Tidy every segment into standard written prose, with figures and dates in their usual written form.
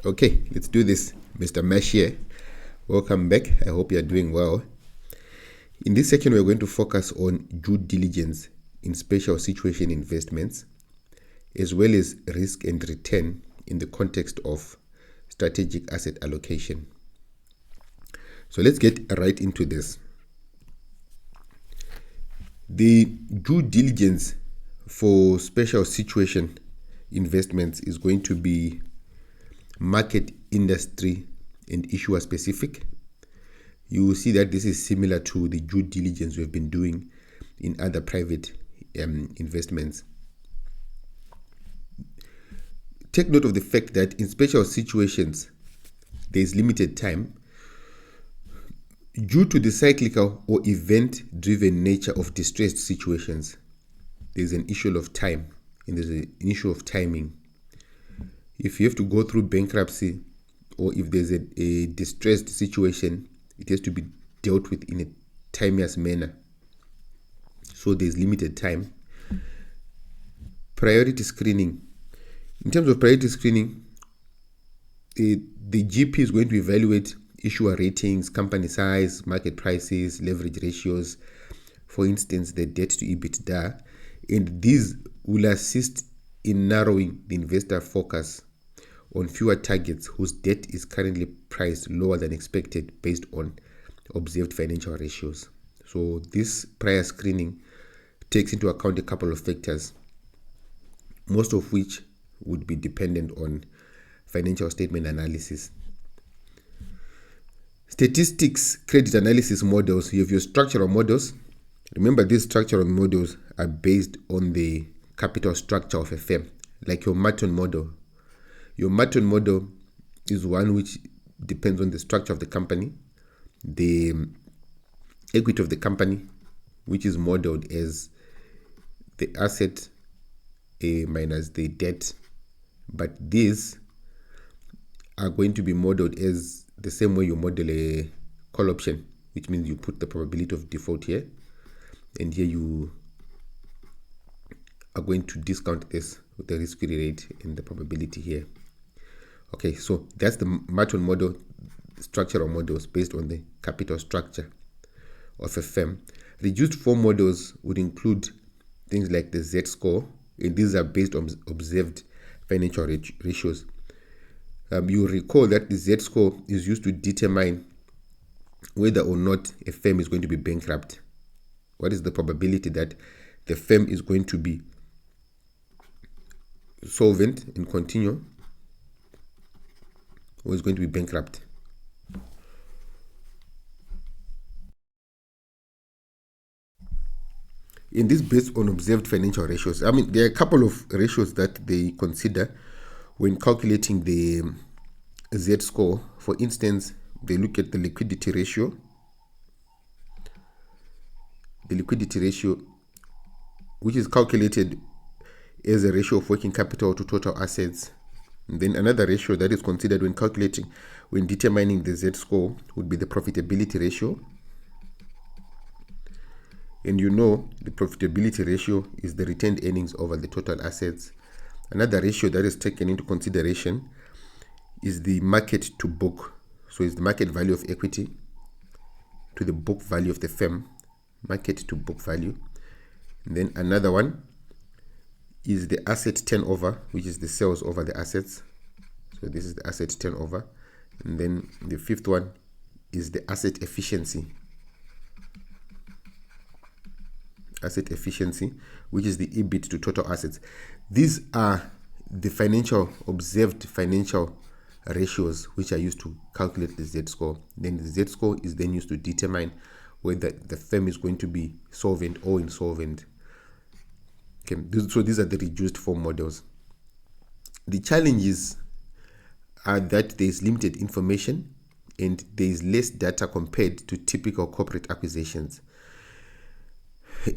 Okay, let's do this. Mr. Mesh here. Welcome back. I hope you are doing well. In this section, we're going to focus on due diligence in special situation investments, as well as risk and return in the context of strategic asset allocation. So let's get right into this. The due diligence for special situation investments is going to be market, industry, and issuer specific. You will see that this is similar to the due diligence we've been doing in other private investments. Take note of the fact that in special situations, there is limited time due to the cyclical or event-driven nature of distressed situations. There's an issue of time and there's an issue of timing. If you have to go through bankruptcy or if there's a distressed situation, it has to be dealt with in a timeous manner. So there's limited time. Priority screening. In terms of priority screening, the GP is going to evaluate issuer ratings, company size, market prices, leverage ratios, for instance, the debt to EBITDA, and these will assist in narrowing the investor focus on fewer targets whose debt is currently priced lower than expected based on observed financial ratios. So this prior screening takes into account a couple of factors, most of which would be dependent on financial statement analysis. Statistics, credit analysis models. You have your structural models. Remember, these structural models are based on the capital structure of a firm, like your Merton model. Your Merton model is one which depends on the structure of the company, the equity of the company, which is modeled as the asset minus the debt. But these are going to be modeled as the same way you model a call option, which means you put the probability of default here, and here you are going to discount this with the risk-free rate and the probability here. Okay, so that's the Merton model, structural models based on the capital structure of a firm. Reduced form models would include things like the Z-score, and these are based on observed financial ratios. You recall that the Z-score is used to determine whether or not a firm is going to be bankrupt. What is the probability that the firm is going to be solvent and continue, or is going to be bankrupt? In this based on observed financial ratios, there are a couple of ratios that they consider when calculating the Z-score. For instance, they look at the liquidity ratio. The liquidity ratio, which is calculated as a ratio of working capital to total assets. And then another ratio that is considered when determining the Z-score would be the profitability ratio. And you know the profitability ratio is the retained earnings over the total assets. Another ratio that is taken into consideration is the market to book. So it's the market value of equity to the book value of the firm, market to book value. And then another one is the asset turnover, which is the sales over the assets. So this is the asset turnover. And then the fifth one is the asset efficiency. Asset efficiency, which is the EBIT to total assets. These are the observed financial ratios which are used to calculate the Z-score. Then the Z-score is then used to determine whether the firm is going to be solvent or insolvent. Okay, so these are the reduced form models. The challenges are that there is limited information and there is less data compared to typical corporate acquisitions.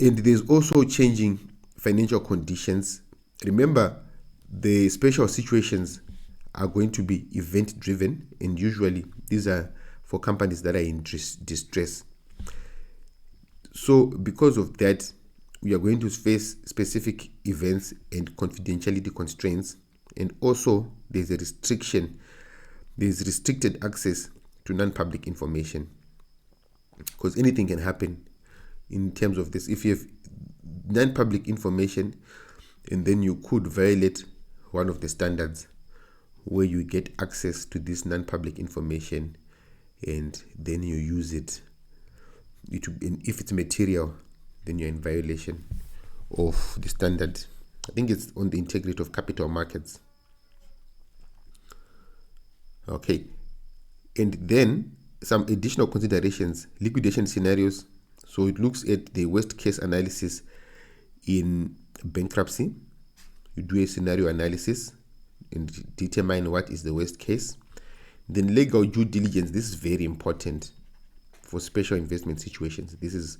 And there's also changing financial conditions. Remember, the special situations are going to be event-driven, and usually these are for companies that are in distress. So because of that, we are going to face specific events and confidentiality constraints, and also there's a restriction there's restricted access to non-public information, because anything can happen in terms of this. If you have non-public information, and then you could violate one of the standards where you get access to this non-public information, and then you use it. And if it's material, then you're in violation of the standard. I think it's on the integrity of capital markets. Okay, and then some additional considerations: liquidation scenarios. So it looks at the worst case analysis in bankruptcy. You do a scenario analysis and determine what is the worst case. Then legal due diligence. This is very important for special investment situations. This is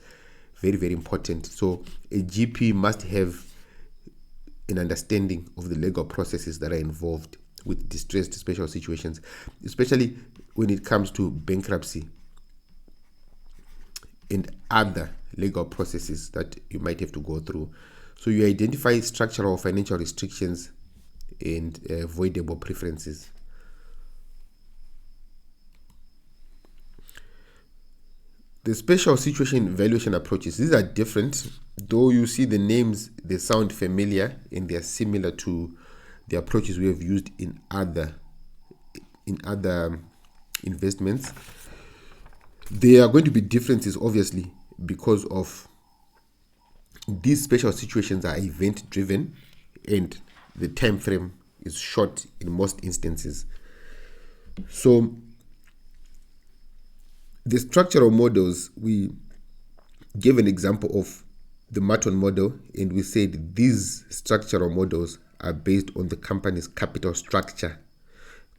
very, very important. So a GP must have an understanding of the legal processes that are involved with distressed special situations, especially when it comes to bankruptcy and other legal processes that you might have to go through. So you identify structural or financial restrictions and voidable preferences. The special situation valuation approaches, these are different, though you see the names, they sound familiar and they are similar to the approaches we have used in other investments. There are going to be differences, obviously, because of these special situations are event driven and the time frame is short in most instances. So the structural models, we gave an example of the Merton model, and we said these structural models are based on the company's capital structure.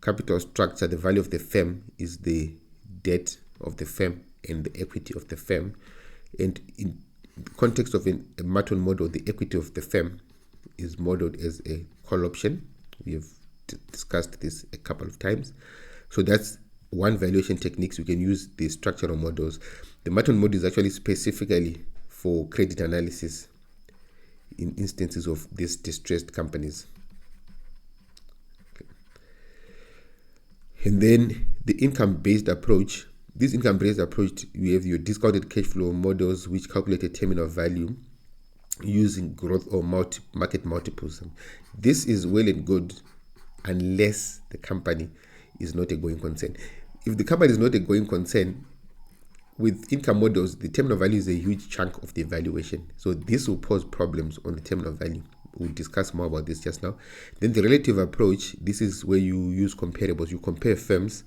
Capital structure, the value of the firm is the debt of the firm and the equity of the firm. And in the context of a Merton model, the equity of the firm is modeled as a call option. We have discussed this a couple of times. So that's one valuation techniques. We can use the structural models. The Merton model is actually specifically for credit analysis in instances of these distressed companies. Okay. And then the income-based approach. This income-based approach, we have your discounted cash flow models, which calculate a terminal value using growth or market multiples. This is well and good unless the company is not a going concern. If the company is not a going concern, with income models, the terminal value is a huge chunk of the valuation. So this will pose problems on the terminal value. We'll discuss more about this just now. Then the relative approach, this is where you use comparables. You compare firms.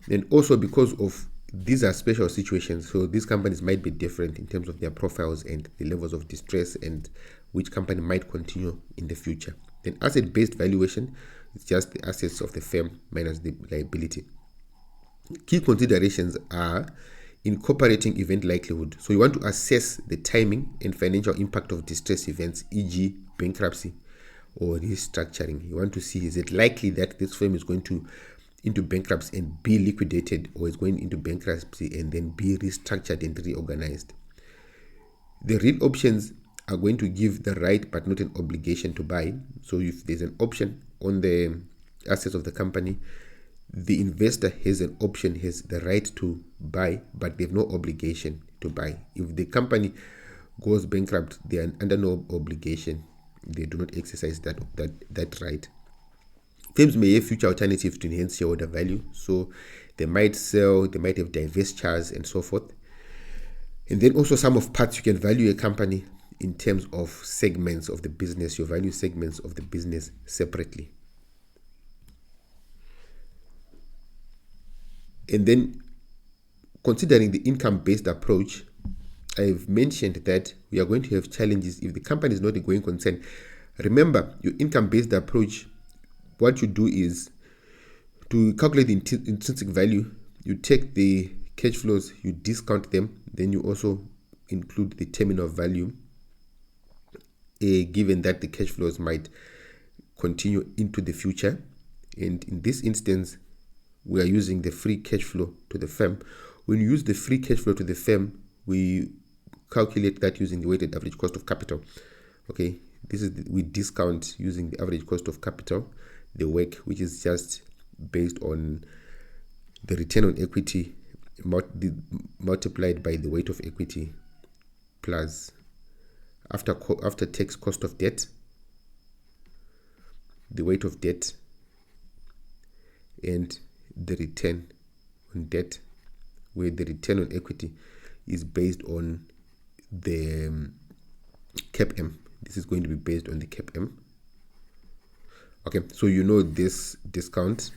And also because of these are special situations, so these companies might be different in terms of their profiles and the levels of distress and which company might continue in the future. Then asset-based valuation is just the assets of the firm minus the liability. Key considerations are incorporating event likelihood. So you want to assess the timing and financial impact of distress events, e.g. bankruptcy or restructuring. You want to see, is it likely that this firm is going to into bankruptcy and be liquidated, or is going into bankruptcy and then be restructured and reorganized. The real options are going to give the right but not an obligation to buy. So if there's an option on the assets of the company, the investor has an option, has the right to buy, but they have no obligation to buy. If the company goes bankrupt, they are under no obligation. They do not exercise that right. Firms may have future alternatives to enhance shareholder value. So they might sell, they might have divestitures and so forth. And then also some of parts, you can value a company in terms of segments of the business. You value segments of the business separately. And then considering the income-based approach, I've mentioned that we are going to have challenges if the company is not a going concern. Remember, your income-based approach, what you do is to calculate the intrinsic value, you take the cash flows, you discount them, then you also include the terminal value, given that the cash flows might continue into the future. And in this instance, we are using the free cash flow to the firm. When you use the free cash flow to the firm, we calculate that using the weighted average cost of capital. Okay, this is we discount using the average cost of capital, the WACC, which is just based on the return on equity multiplied by the weight of equity plus after tax cost of debt, the weight of debt, and the return on debt, where the return on equity is based on the cap M. This is going to be based on the cap M. Okay, so you know this discount,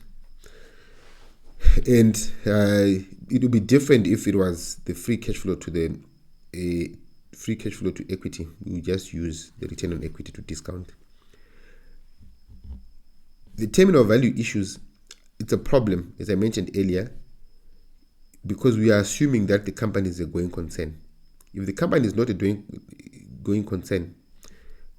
and it would be different if it was the free cash flow to free cash flow to equity. We just use the return on equity to discount. The terminal value issues, it's a problem, as I mentioned earlier, because we are assuming that the company is a going concern. If the company is not a going concern,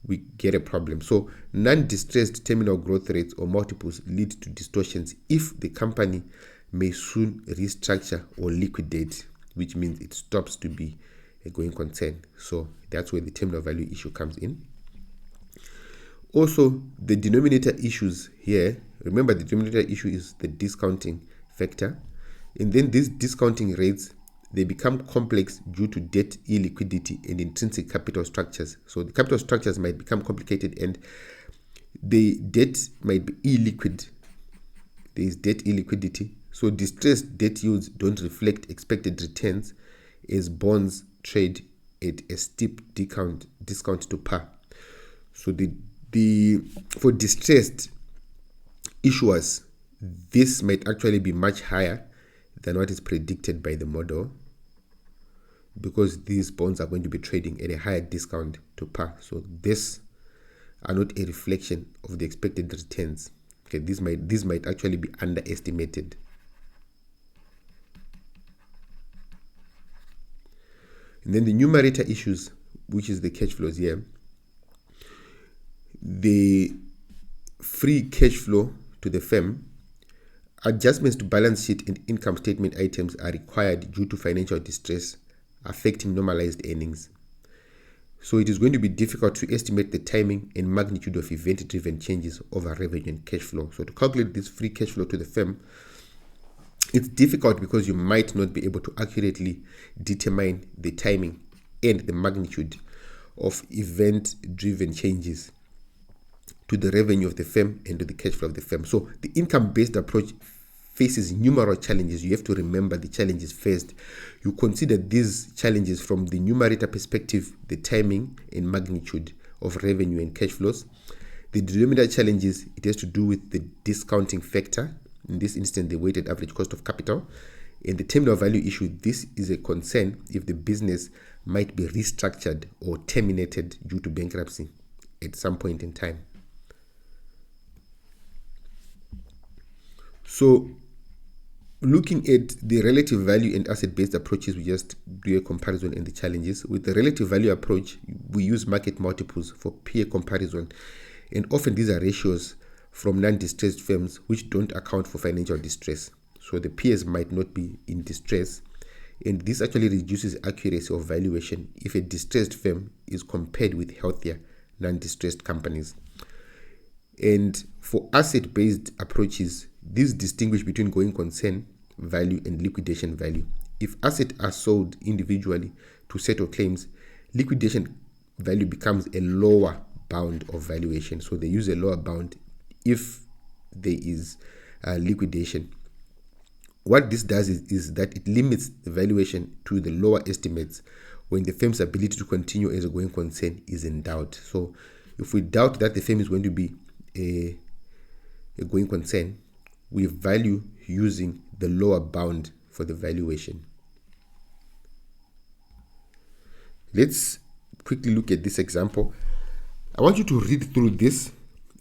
we get a problem. So non-distressed terminal growth rates or multiples lead to distortions if the company may soon restructure or liquidate, which means it stops to be a going concern. So that's where the terminal value issue comes in. Also, the denominator issues here, remember the denominator issue is the discounting factor, and then these discounting rates, they become complex due to debt illiquidity and intrinsic capital structures. So the capital structures might become complicated and the debt might be illiquid. There is debt illiquidity. So distressed debt yields don't reflect expected returns as bonds trade at a steep discount to par. So for distressed issuers, this might actually be much higher than what is predicted by the model, because these bonds are going to be trading at a higher discount to par. So these are not a reflection of the expected returns. Okay, this might actually be underestimated. And then the numerator issues, which is the cash flows here. The free cash flow to the firm, adjustments to balance sheet and income statement items are required due to financial distress affecting normalized earnings. So it is going to be difficult to estimate the timing and magnitude of event-driven changes over revenue and cash flow. So to calculate this free cash flow to the firm, it's difficult because you might not be able to accurately determine the timing and the magnitude of event-driven changes to the revenue of the firm and to the cash flow of the firm. So the income-based approach faces numerous challenges. You have to remember the challenges first. You consider these challenges from the numerator perspective, the timing and magnitude of revenue and cash flows. The denominator challenges, it has to do with the discounting factor, in this instance the weighted average cost of capital. And the terminal value issue, this is a concern if the business might be restructured or terminated due to bankruptcy at some point in time. So looking at the relative value and asset-based approaches, we just do a comparison and the challenges. With the relative value approach, we use market multiples for peer comparison, and often these are ratios from non-distressed firms which don't account for financial distress. So the peers might not be in distress, and this actually reduces accuracy of valuation if a distressed firm is compared with healthier non-distressed companies. And for asset-based approaches, these distinguish between going concern value and liquidation value. If assets are sold individually to settle claims, liquidation value becomes a lower bound of valuation. So they use a lower bound if there is liquidation. What this does is that it limits the valuation to the lower estimates when the firm's ability to continue as a going concern is in doubt. So if we doubt that the firm is going to be a going concern, we value using the lower bound for the valuation. Let's quickly look at this example. I want you to read through this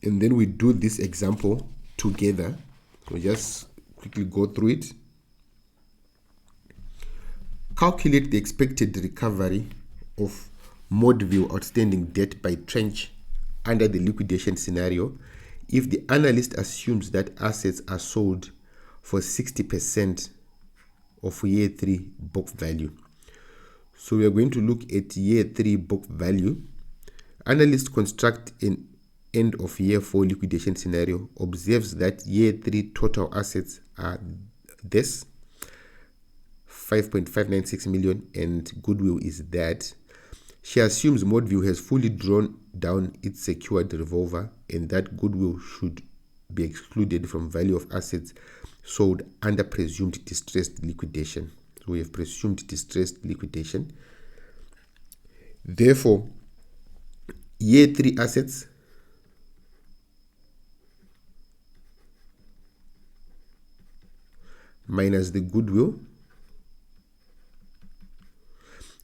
and then we do this example together. We'll just quickly go through it. Calculate the expected recovery of Modville outstanding debt by tranche under the liquidation scenario if the analyst assumes that assets are sold for 60% of year 3 book value. So we are going to look at year 3 book value. Analyst construct an end of year 4 liquidation scenario, observes that year 3 total assets are this 5.596 million, and goodwill is that. She assumes Modview has fully drawn down its secured revolver and that goodwill should be excluded from value of assets sold under presumed distressed liquidation. So we have presumed distressed liquidation. Therefore, year 3 assets minus the goodwill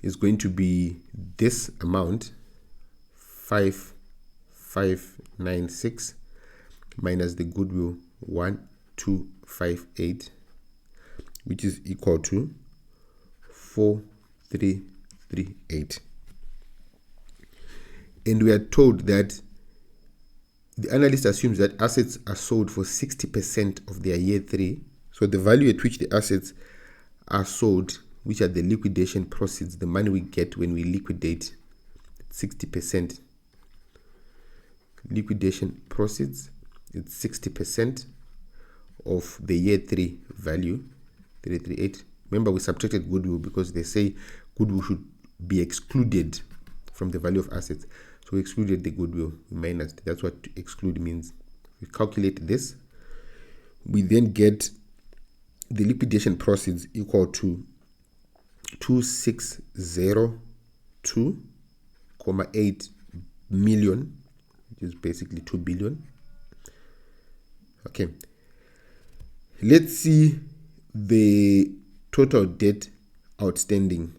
is going to be this amount, 5596 minus the goodwill 1258, which is equal to 4338. And we are told that the analyst assumes that assets are sold for 60% of their year 3. So the value at which the assets are sold, which are the liquidation proceeds, the money we get when we liquidate, 60%. Liquidation proceeds, it's 60% of the year 3 value, 338. Remember, we subtracted goodwill because they say goodwill should be excluded from the value of assets. So we excluded the goodwill, minus. That's what exclude means. We calculate this. We then get the liquidation proceeds equal to 2602.8 million, which is basically 2 billion. Okay. Let's see the total debt outstanding.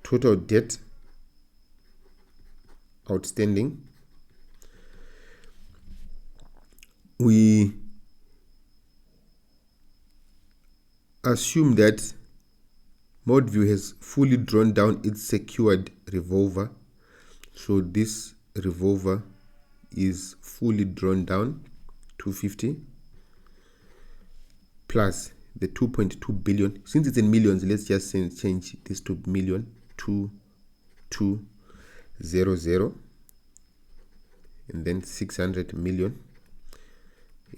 Total debt outstanding. We assume that Modview has fully drawn down its secured revolver. So this revolver is fully drawn down, 250, plus the 2.2 billion. Since it's in millions, let's just change this to million, 2200, and then 600 million,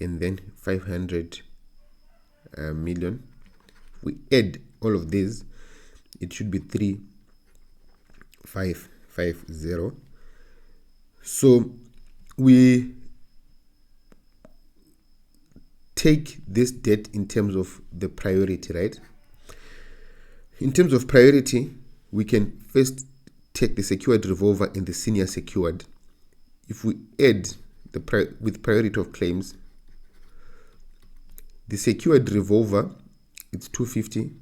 and then 500 million. We add all of these, it should be 3550. So we take this debt in terms of the priority, right? In terms of priority, we can first take the secured revolver and the senior secured. If we add with priority of claims, the secured revolver, it's 250.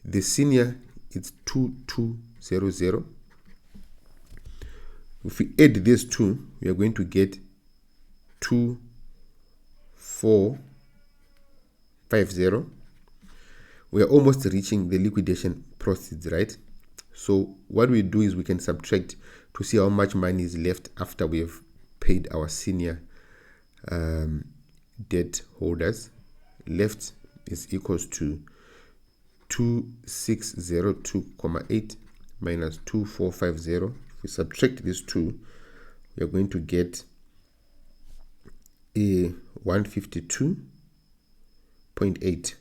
The senior, it's 2200. If we add these two, we are going to get 2450. We are almost reaching the liquidation proceeds, right? So what we do is we can subtract to see how much money is left after we have paid our senior debt holders. Left is equals to 2602.8 minus 2450. If we subtract these two, we are going to get a 152.8.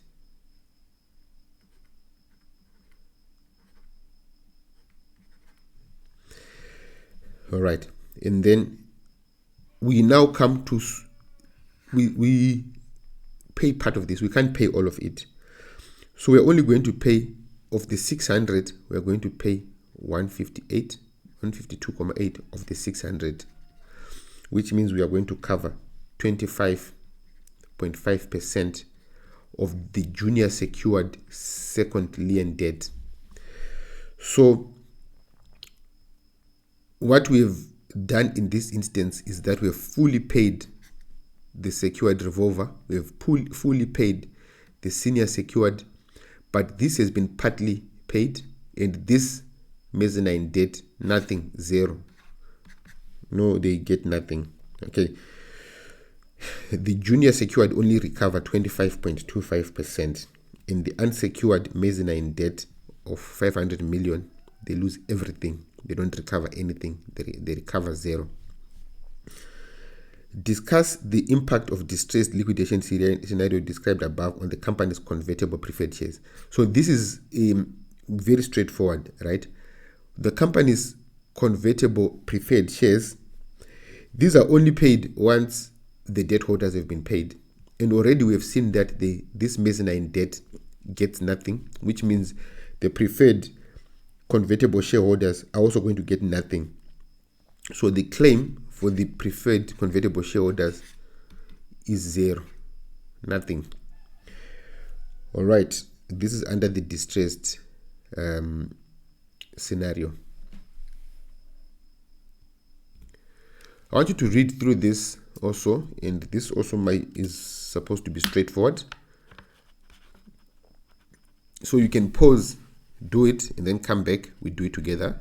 All right, and then we now come to we pay part of this. We can't pay all of it, so we're only going to pay of the 600. We're going to pay 152.8 of the 600, which means we are going to cover 25.5% of the junior secured second lien debt. So what we have done in this instance is that we have fully paid the secured revolver, we have fully paid the senior secured, but this has been partly paid, and this mezzanine debt, nothing, zero. No, they get nothing. Okay. The junior secured only recover 25.25%. In the unsecured mezzanine debt of 500 million, they lose everything. They don't recover anything. They recover zero. Discuss the impact of distressed liquidation scenario described above on the company's convertible preferred shares. So this is very straightforward, right? The company's convertible preferred shares, these are only paid once the debt holders have been paid. And already we have seen that this mezzanine debt gets nothing, which means the preferred convertible shareholders are also going to get nothing. So the claim for the preferred convertible shareholders is zero, nothing. All right, this is under the distressed scenario. I want you to read through this also, and this also is supposed to be straightforward. So you can pause, do it, and then come back. We do it together.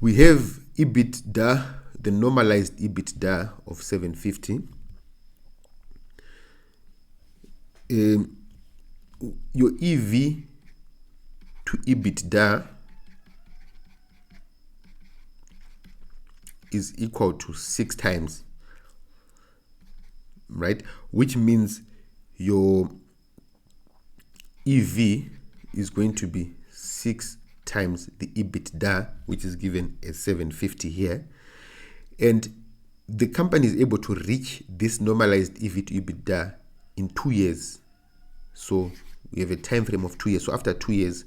We have EBITDA, the normalized EBITDA of 750. Your EV to EBITDA is equal to 6 times, right? Which means your EV is going to be 6 times the EBITDA, which is given as 750 here. And the company is able to reach this normalized EV to EBITDA in 2 years. So we have a time frame of 2 years. So after 2 years,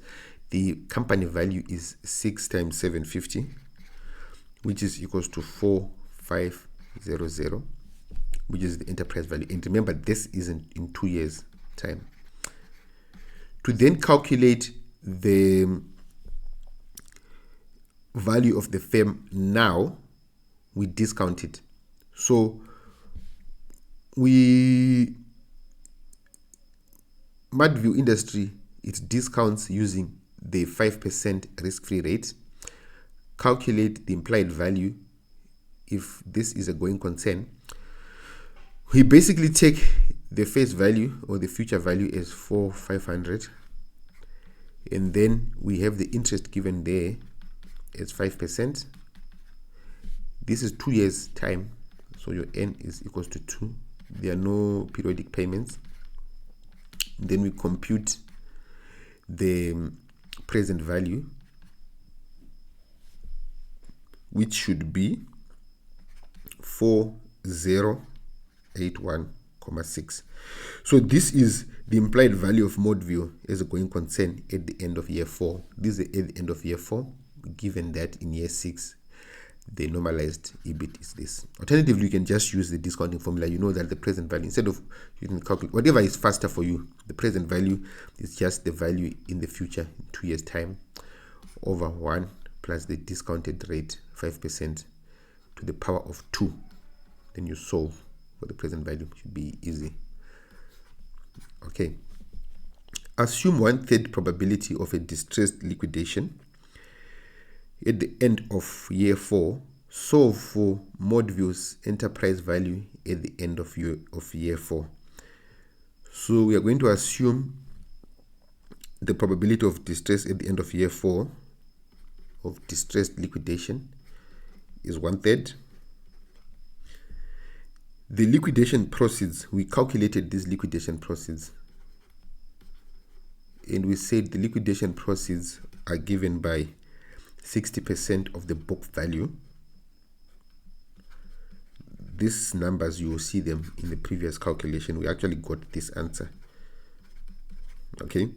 the company value is 6 times 750, which is equals to 4500, which is the enterprise value. And remember, this isn't in 2 years time. To then calculate the value of the firm now, we discount it. So Madview Industry, it discounts using the 5% risk-free rate. Calculate the implied value if this is a going concern. We basically take the face value or the future value as 4,500, and then we have the interest given there as 5%. This is 2 years time, so your N is equals to 2. There are no periodic payments. Then we compute the present value, which should be 4081.6. So this is the implied value of Modview as a going concern at the end of year 4. This is at the end of year 4, given that in year 6 the normalized EBIT is this. Alternatively, you can just use the discounting formula. You know that the present value, instead of you can calculate whatever is faster for you, the present value is just the value in the future in 2 years time over 1 plus the discounted rate 5% to the power of 2. Then you solve for the present value. Should be easy. Okay, assume 1/3 probability of a distressed liquidation at the end of year 4. Solve for Modview's enterprise value at the end of year 4. So we are going to assume the probability of distress at the end of year 4 of distressed liquidation is 1/3. The liquidation proceeds, we calculated these liquidation proceeds, and we said the liquidation proceeds are given by 60% of the book value. These numbers, you will see them in the previous calculation. We actually got this answer. Okay,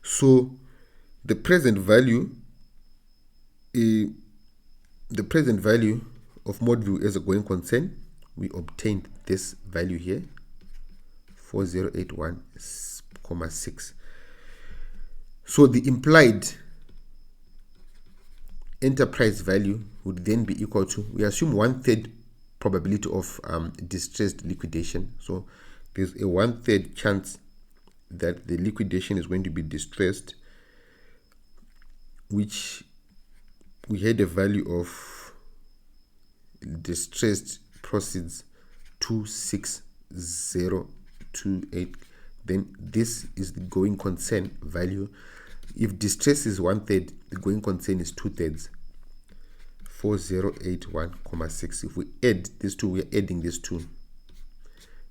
so the present value of Modview as a going concern, we obtained this value here, 4081.6. So the implied enterprise value would then be equal to, we assume 1/3 probability of distressed liquidation. So there's a 1/3 chance that the liquidation is going to be distressed, which we had a value of distressed proceeds 26028 then this is the going concern value. If distress is 1/3, the going concern is 2/3. 4081,6. If we add these two, we are adding these two.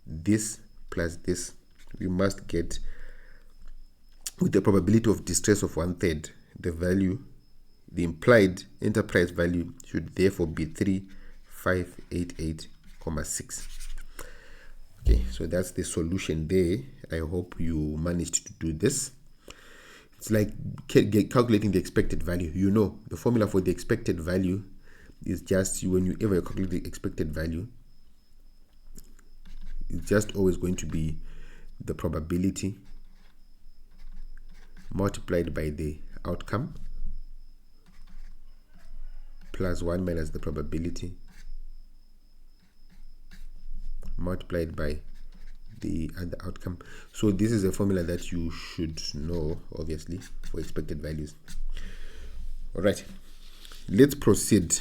This plus this, we must get, with the probability of distress of 1/3, the value, the implied enterprise value should therefore be 3588,6. Okay, so that's the solution there. I hope you managed to do this. It's like calculating the expected value. You know, the formula for the expected value is just, when you ever calculate the expected value, it's just always going to be the probability multiplied by the outcome plus 1 minus the probability multiplied by the other outcome. So this is a formula that you should know, obviously, for expected values. All right, let's proceed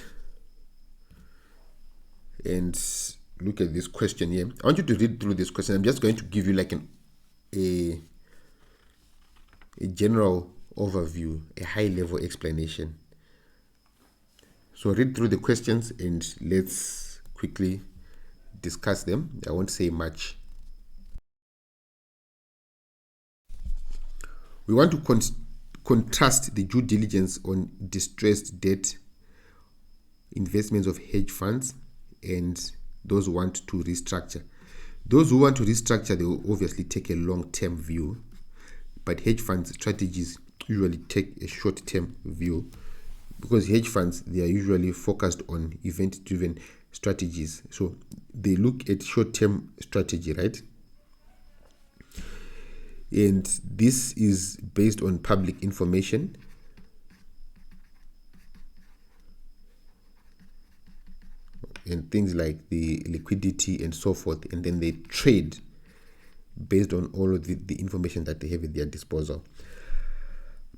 and look at this question here. I want you to read through this question. I'm just going to give you like a general overview, a high level explanation. So read through the questions and let's quickly discuss them. I won't say much. We want to contrast the due diligence on distressed debt investments of hedge funds and those who want to restructure. Those who want to restructure, they will obviously take a long-term view, but hedge fund strategies usually take a short-term view, because hedge funds, they are usually focused on event-driven strategies. So they look at short-term strategy, right? And this is based on public information. And things like the liquidity and so forth, and then they trade based on all of the information that they have at their disposal.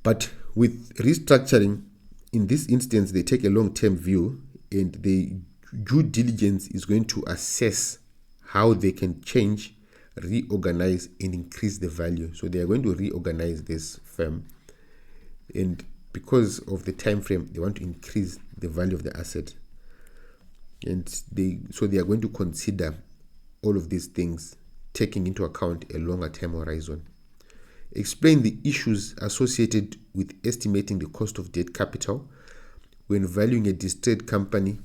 But with restructuring, in this instance, they take a long-term view, and the due diligence is going to assess how they can change, reorganize, and increase the value. So they are going to reorganize this firm, and because of the time frame, they want to increase the value of the asset. And they are going to consider all of these things, taking into account a longer time horizon. Explain the issues associated with estimating the cost of debt capital when valuing a distressed company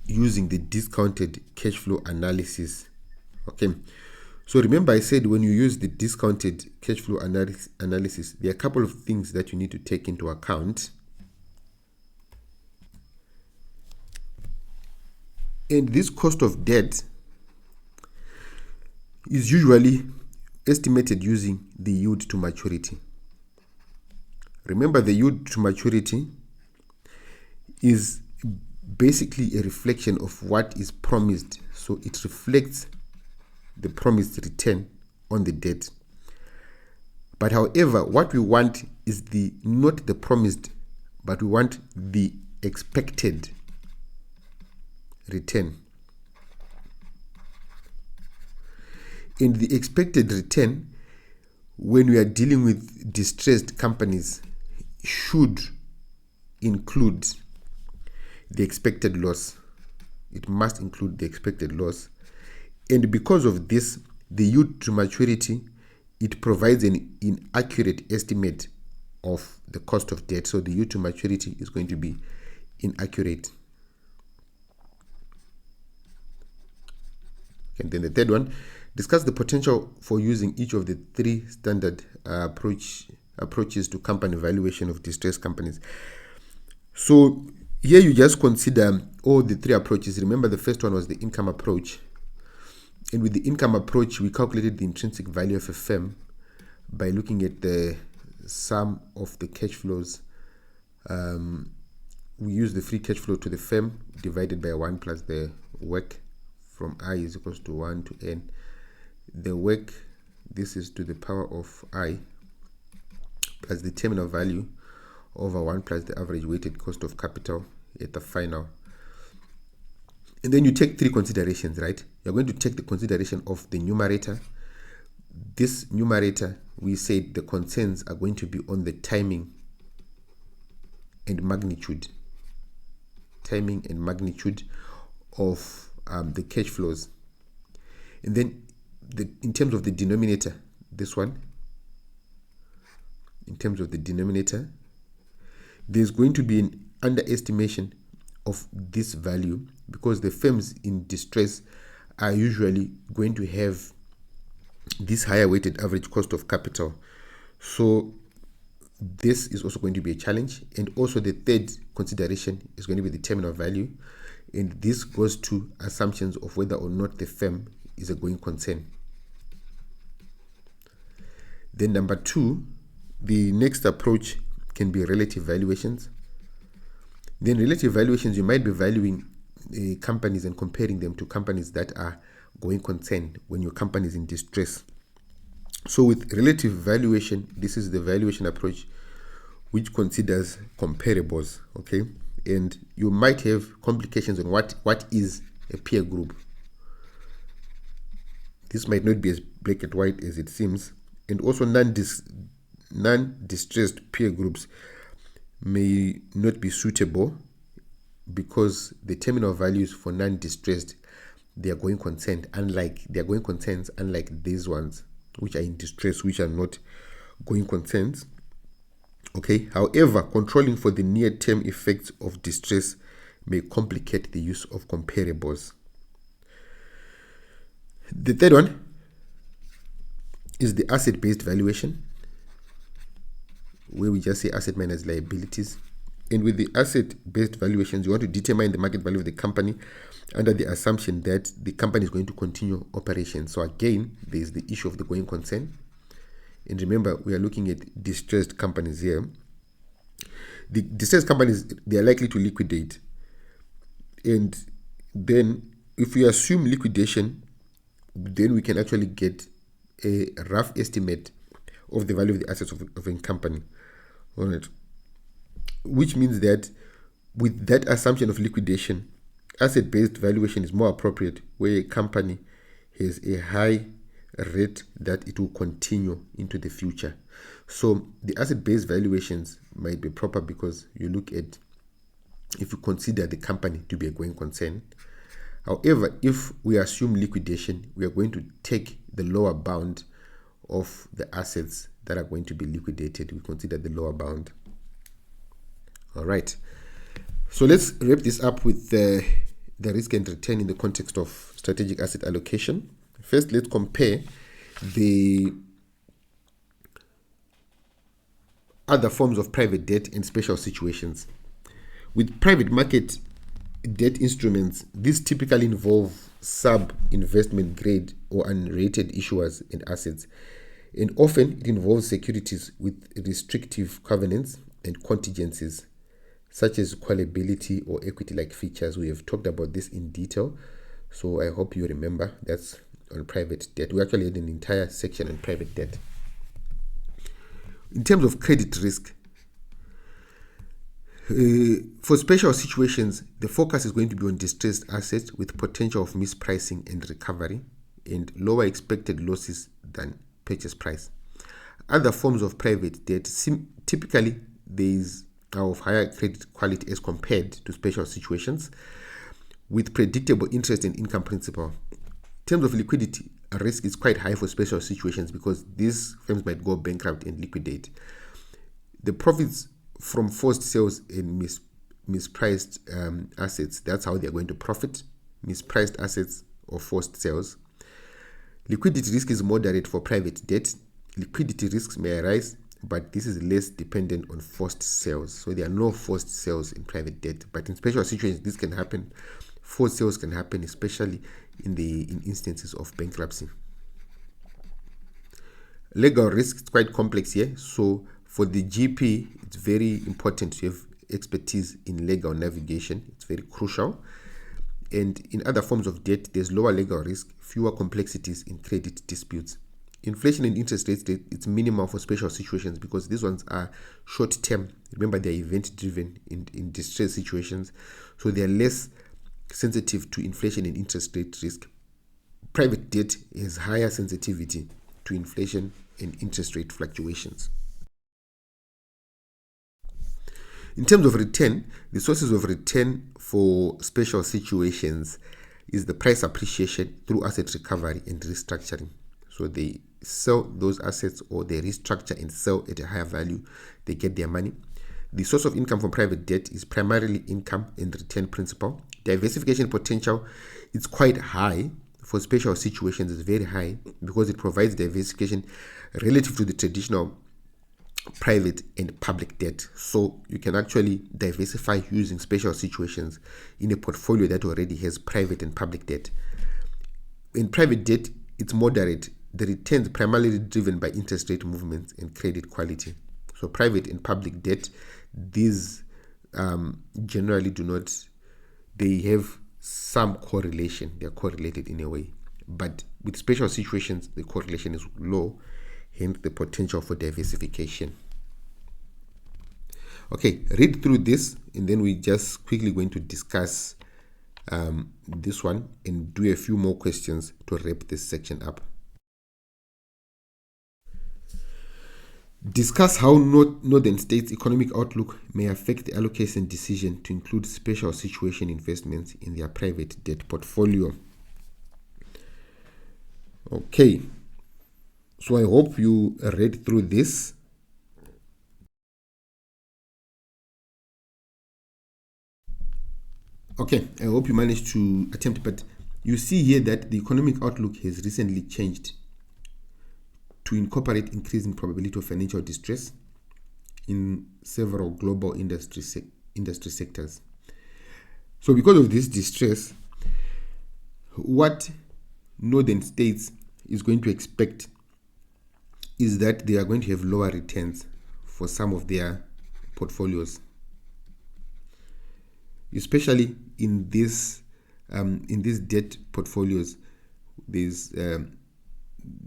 using the discounted cash flow analysis. Okay, so remember I said when you use the discounted cash flow analysis, there are a couple of things that you need to take into account. And this cost of debt is usually estimated using the yield to maturity. Remember, the yield to maturity is basically a reflection of what is promised. So it reflects the promised return on the debt. But however, what we want is not the promised, but we want the expected return. And the expected return, when we are dealing with distressed companies, should include the expected loss. It must include the expected loss. And because of this, the yield to maturity, it provides an inaccurate estimate of the cost of debt. So the yield to maturity is going to be inaccurate. And then the third one, discuss the potential for using each of the three standard approaches to company valuation of distressed companies. So here you just consider all the three approaches. Remember, the first one was the income approach. And with the income approach, we calculated the intrinsic value of a firm by looking at the sum of the cash flows. We use the free cash flow to the firm divided by 1 plus the work from I is equals to 1 to n. The work, this is to the power of I, plus the terminal value over 1 plus the average weighted cost of capital at the final. And then you take three considerations, right? You're going to take the consideration of the numerator, this numerator, we said the concerns are going to be on the timing and magnitude. Timing and magnitude of the cash flows. And then in terms of the denominator, this one, in terms of the denominator, there's going to be an underestimation of this value because the firms in distress are usually going to have this higher weighted average cost of capital. So this is also going to be a challenge. And also the third consideration is going to be the terminal value. And this goes to assumptions of whether or not the firm is a going concern. Then number 2, the next approach can be relative valuations. Then relative valuations, you might be valuing companies and comparing them to companies that are going concern when your company is in distress. So with relative valuation, this is the valuation approach which considers comparables, okay? And you might have complications on what is a peer group. This might not be as black and white as it seems. And also non-distressed peer groups may not be suitable because the terminal values for non-distressed, they are going concerns, unlike these ones which are in distress, which are not going concerns. Okay. However, controlling for the near-term effects of distress may complicate the use of comparables. The third one is the asset-based valuation, where we just say asset minus liabilities. And with the asset-based valuations, you want to determine the market value of the company under the assumption that the company is going to continue operations. So again, there is the issue of the going concern. And remember, we are looking at distressed companies here. The distressed companies, they are likely to liquidate. And then if we assume liquidation, then we can actually get a rough estimate of the value of the assets of a company. All right. Which means that with that assumption of liquidation, asset-based valuation is more appropriate where a company has a high rate that it will continue into the future. So the asset-based valuations might be proper because you look at, if you consider the company to be a going concern. However, if we assume liquidation, we are going to take the lower bound of the assets that are going to be liquidated. We consider the lower bound. All right. So let's wrap this up with the risk and return in the context of strategic asset allocation. First, let's compare the other forms of private debt and special situations. With private market debt instruments, these typically involve sub-investment grade or unrated issuers and assets, and often it involves securities with restrictive covenants and contingencies, such as callability or equity-like features. We have talked about this in detail, so I hope you remember. That's on private debt. We actually had an entire section on private debt. In terms of credit risk, for special situations, the focus is going to be on distressed assets with potential of mispricing and recovery and lower expected losses than purchase price. Other forms of private debt typically are of higher credit quality as compared to special situations with predictable interest and income principal. In terms of liquidity, risk is quite high for special situations because these firms might go bankrupt and liquidate. The profits from forced sales and mispriced assets, that's how they're going to profit, mispriced assets or forced sales. Liquidity risk is moderate for private debt. Liquidity risks may arise, but this is less dependent on forced sales. So there are no forced sales in private debt. But in special situations, this can happen. Forced sales can happen, especially in instances of bankruptcy. Legal risk is quite complex here. So for the GP, it's very important to have expertise in legal navigation. It's very crucial. And in other forms of debt, there's lower legal risk, fewer complexities in credit disputes. Inflation and interest rates, it's minimal for special situations because these ones are short term. Remember, they're event driven in distress situations. So they're less sensitive to inflation and interest rate risk. Private debt has higher sensitivity to inflation and interest rate fluctuations. In terms of return, the sources of return for special situations is the price appreciation through asset recovery and restructuring. So they sell those assets or they restructure and sell at a higher value, they get their money. The source of income from private debt is primarily income and return principal. Diversification potential is quite high for special situations, it's very high because it provides diversification relative to the traditional private and public debt. So you can actually diversify using special situations in a portfolio that already has private and public debt. In private debt, it's moderate. The returns primarily driven by interest rate movements and credit quality. So private and public debt, these generally do not, they have some correlation. They are correlated in a way. But with special situations, the correlation is low, hence the potential for diversification. Okay, read through this and then we're just quickly going to discuss this one and do a few more questions to wrap this section up. Discuss how Northern States' economic outlook may affect the allocation decision to include special situation investments in their private debt portfolio. Okay, so I hope you read through this. Okay, I hope you managed to attempt, but you see here that the economic outlook has recently changed to incorporate increasing probability of financial distress in several global industry sectors. So because of this distress, what Northern States is going to expect is that they are going to have lower returns for some of their portfolios, especially in these debt portfolios.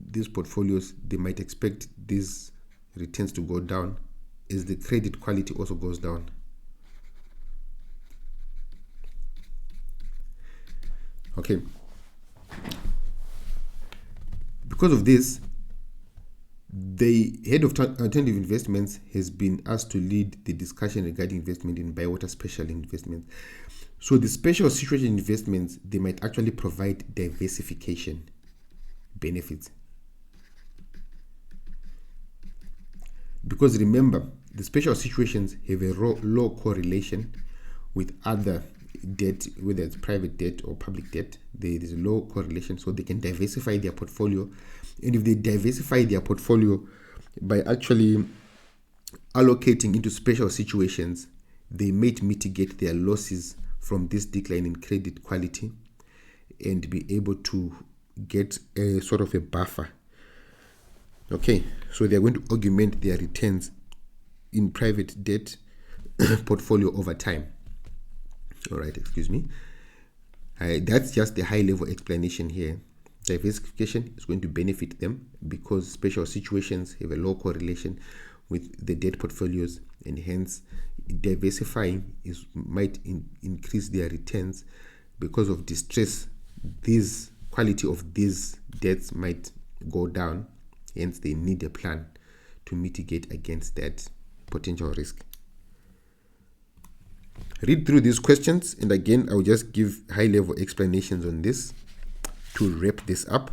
These portfolios, they might expect these returns to go down as the credit quality also goes down. Okay. Because of this, the head of alternative investments has been asked to lead the discussion regarding investment in Bywater special investments. So the special situation investments, they might actually provide diversification benefits. Because remember, the special situations have a low correlation with other debt, whether it's private debt or public debt. There is a low correlation, so they can diversify their portfolio. And if they diversify their portfolio by actually allocating into special situations, they might mitigate their losses from this decline in credit quality and be able to get a sort of a buffer. Okay, so they're going to augment their returns in private debt portfolio over time. All right, excuse me. That's just the high level explanation here. Diversification is going to benefit them because special situations have a low correlation with the debt portfolios, and hence diversifying might increase their returns. Because of distress, this quality of these debts might go down, hence they need a plan to mitigate against that potential risk. Read through these questions, and again I'll just give high level explanations on this to wrap this up.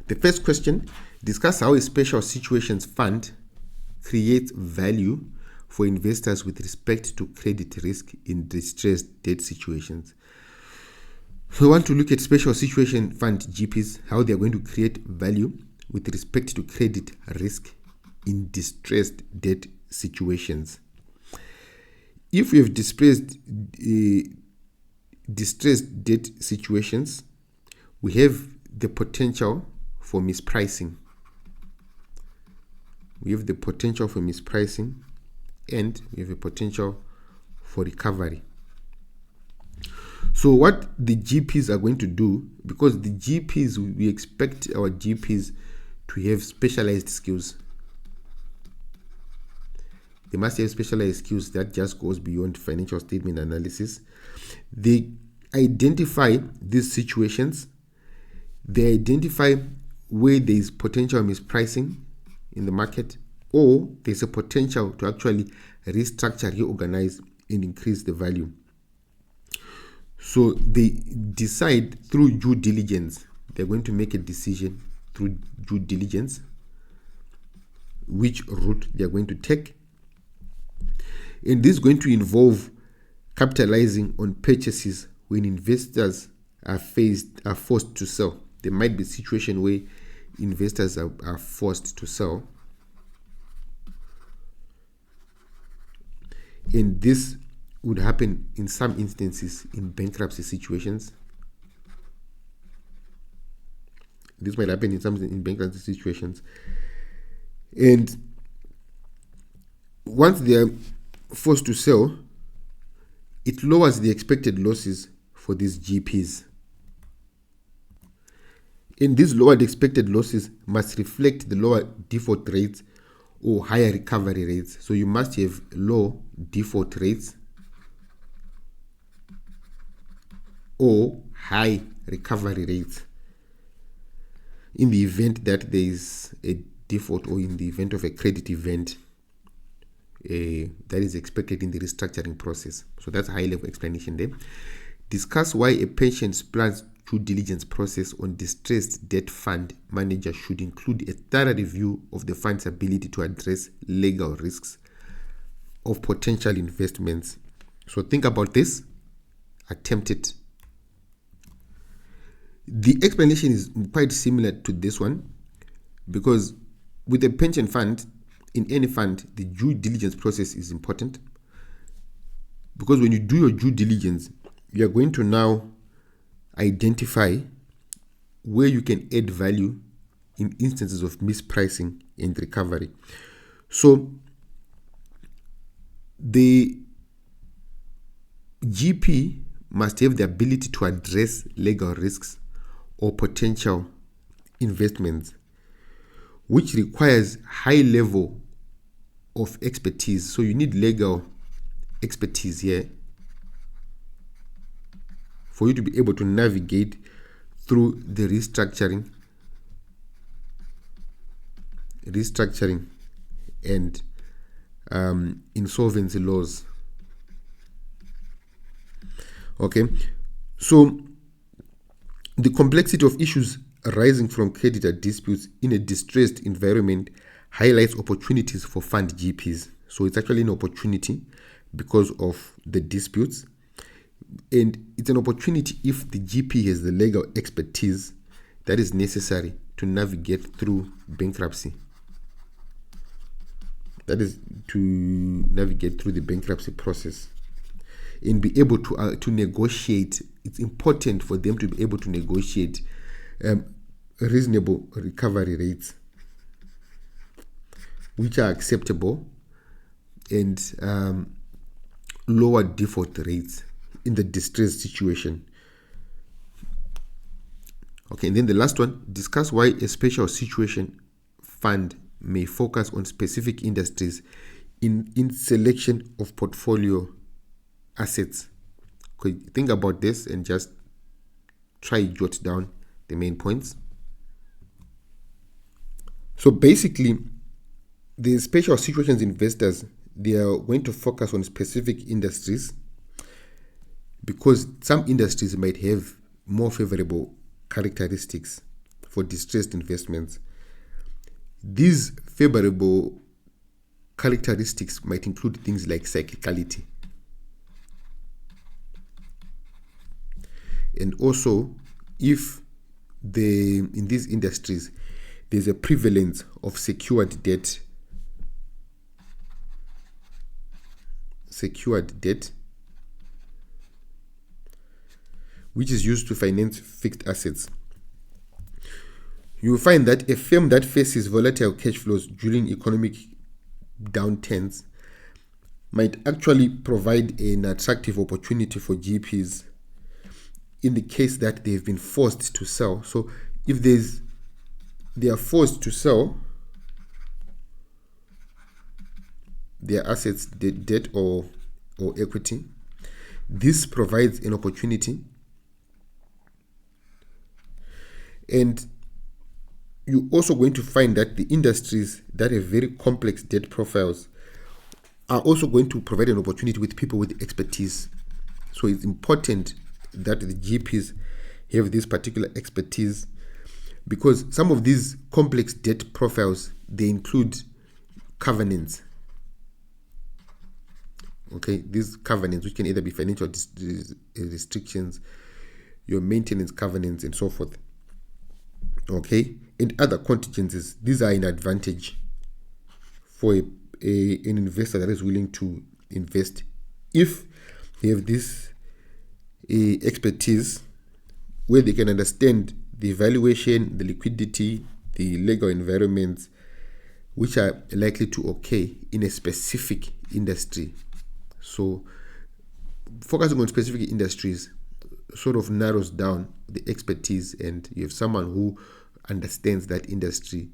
The first question: discuss how a special situations fund creates value for investors with respect to credit risk in distressed debt situations. We want to look at special situation fund GPs, how they are going to create value with respect to credit risk in distressed debt situations. If we have distressed debt situations, we have the potential for mispricing. We have the potential for mispricing, and we have a potential for recovery. So what the GPs are going to do, because the GPs, we expect our GPs to have specialized skills. They must have specialized skills that just goes beyond financial statement analysis. They identify these situations. They identify where there is potential mispricing in the market, or there's a potential to actually restructure, reorganize, and increase the value. So they decide through due diligence. They're going to make a decision through due diligence which route they're going to take. And this is going to involve capitalizing on purchases when investors are forced to sell. There might be a situation where investors are forced to sell. And this would happen in some instances in bankruptcy situations. This might happen in bankruptcy situations. And once they are forced to sell, it lowers the expected losses for these GPs. And these lowered expected losses must reflect the lower default rates or higher recovery rates. So you must have low default rates or high recovery rates in the event that there is a default, or in the event of a credit event that is expected in the restructuring process. So that's a high-level explanation there. Discuss why a pension plan's due diligence process on distressed debt fund manager should include a thorough review of the fund's ability to address legal risks of potential investments. So think about this, attempt it. The explanation is quite similar to this one, because with a pension fund, in any fund, the due diligence process is important, because when you do your due diligence, you are going to now identify where you can add value in instances of mispricing and recovery. So the GP must have the ability to address legal risks or potential investments, which requires high level of expertise. So you need legal expertise here for you to be able to navigate through the restructuring and insolvency laws. Okay, so the complexity of issues arising from creditor disputes in a distressed environment highlights opportunities for fund GPs. So it's actually an opportunity because of the disputes, and it's an opportunity if the GP has the legal expertise that is necessary to navigate through bankruptcy. That is, to navigate through the bankruptcy process and be able to negotiate. It's important for them to be able to negotiate reasonable recovery rates which are acceptable, and lower default rates in the distressed situation. Okay, and then the last one, discuss why a special situation fund may focus on specific industries in selection of portfolio assets. Okay, think about this and just try to jot down the main points. So basically, the special situations investors, they are going to focus on specific industries because some industries might have more favorable characteristics for distressed investments. These favorable characteristics might include things like cyclicality, and also if in these industries there's a prevalence of secured debt, which is used to finance fixed assets. You will find that a firm that faces volatile cash flows during economic downturns might actually provide an attractive opportunity for GPs in the case that they've been forced to sell. So if they are forced to sell their assets, debt or equity, this provides an opportunity. And you're also going to find that the industries that have very complex debt profiles are also going to provide an opportunity with people with expertise. So it's important that the GPs have this particular expertise, because some of these complex debt profiles, they include covenants. Okay, these covenants, which can either be financial restrictions, your maintenance covenants, and so forth. Okay, and other contingencies. These are an advantage for an investor that is willing to invest if they have this expertise, where they can understand the valuation, the liquidity, the legal environments which are likely to occur in a specific industry. So focusing on specific industries sort of narrows down the expertise, and you have someone who understands that industry,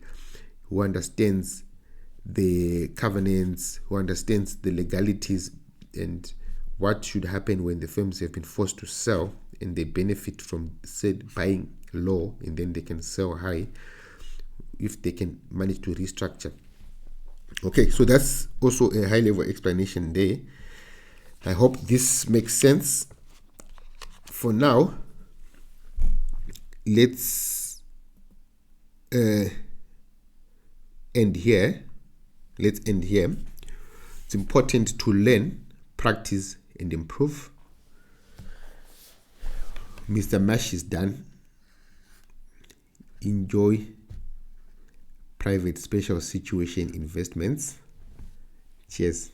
who understands the covenants, who understands the legalities, and what should happen when the firms have been forced to sell and they benefit from said buying low, and then they can sell high if they can manage to restructure. Okay, so that's also a high level explanation there. I hope this makes sense. For now, let's end here. It's important to learn, practice, and improve. Mr. Mash is done. Enjoy private special situation investments. Cheers.